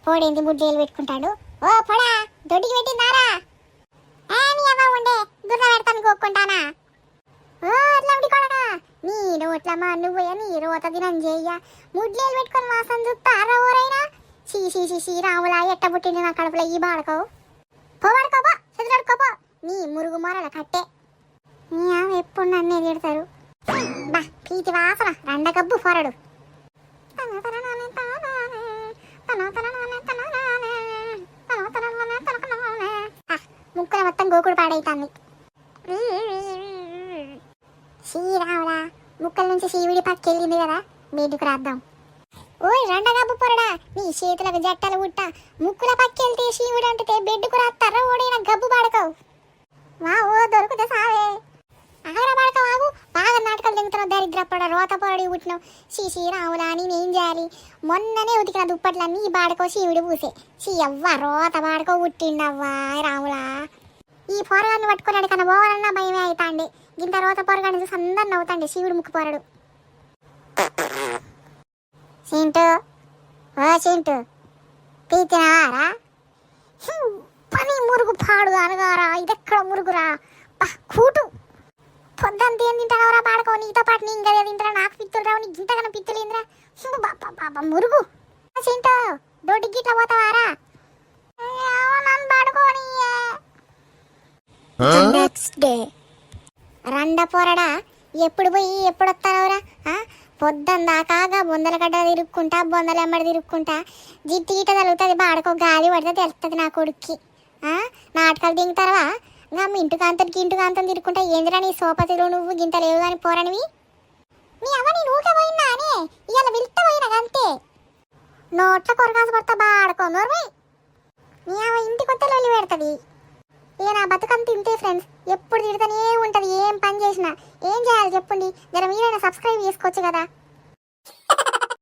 పోడేంది ముడ్డేలు పెట్టుకుంటాడు. ఓ పొడా దొడ్డికి పెట్టిందారా? నీ అవ్వ ఉండే దుర్ర పెడతాను కోక్కుంటానా? ఓ అట్లా కొడగా నీ రోట్లమ్మా నువ్వయ్యా నీ రోత దినం చెయ్య ముడ్లేలు పెట్టుకొని వాసన చూస్తారా ఊరైనా? షీ రాములా ఎట్ట పుట్టింది నా కడుపులో ఈ బాడకవు. పోవాడుకోపో చదువుకోపో నీ మురుగు మొరల కట్టే. నీ ఆమె ఎప్పుడు నన్నే తిడతారు. బా పీతి వాసన రండగబ్బు పొరడు. ముక్కుల మొత్తం గోకుడు పాడైతుంది. శ్రీరాములా ముక్కల నుంచి శివుడి పక్కెళ్ళింది కదా, బెడ్డుకు రాద్దాం. ఓయ్ రండగబ్బు పొరడా నీ చేతులకు జట్టలు ఉట్ట ముక్కుల పక్కెళ్తే శివుడు అంటే బెడ్డుకు రాస్తారా ఓడైనా గబ్బు పాడకవు. వా ఓ దొరుకుతా సావే ఆగరా పాడకవు. ఆగు బాగా నాటకాలు దిగుతున్నావు దరిద్రపడ రోత పొరడి పుట్టినావు. శ్రీరాములా నేనేం చేయాలి? మొన్ననే ఉతికిన దుప్పట్లన్నీ ఈ బాడకో శివుడు పూసే. అవ్వ రోత బాడకో పుట్టిండవ్వా రాములా. ఈ పొరగాన్ని పట్టుకున్నాడు కన్నా పోవాలన్నా భయమే అవుతాండి. ఇంత రోత పొరగాన్ని చూసి అందరు నవ్వుతాండి శివుడు ముక్కు పొరడు. చింటూ ఓ చింటూ పీతినారా? పని మురుగు పాడు అనగారా ఇదెక్కడ మురుగురా కూటు. పొద్దంతా ఏం తింటారా పాడుకో? నీతో పాటు నీ ఇంకా తింటారా? నాకు పిత్తులు రావు, నీకు ఇంతకన్నా పిత్తులు ఏంద్రా బాబా మురుగు. చింటూ దొడ్డికి గిట్ల పోతావారా? నన్ను పడుకోని. నెక్స్ట్ డే రండ పొరడా ఎప్పుడు పోయి ఎప్పుడు వస్తానవరా? పొద్దున్న దాకా బొందల గడ్డ తిరుక్కుంటా బొందలు ఎమ్మడి తిరుక్కుంటా జిట్టు గిట్ట తగులుతుంది. బాడకో గాలి పడితే తెలుస్తుంది నా కొడుక్కి. నాటకాలు దిగుతారవా? ఇంకా ఇంటికాంతం తిరుక్కుంటా. ఏందిరా నీ సోపతిలో నువ్వు గింత లేవు కానీ పోరనివి. నీ అవ్వ నీ ఊకే పోయినా అని ఇవాళ వెళ్తే పోయినా అంతే. నోట్ల కొరకాసు పడతా బాడకో నోర్మి. నీ అవ్వ ఇంటికి వస్తే లొల్లి పెడుతుంది. ఇక నా బతుకంత ఇంతే ఫ్రెండ్స్, ఎప్పుడు తిడతానే ఉంటుంది. ఏం పని చేసినా ఏం చేయాలి చెప్పండి? జర మీరైనా సబ్స్క్రైబ్ చేసుకోవచ్చు కదా.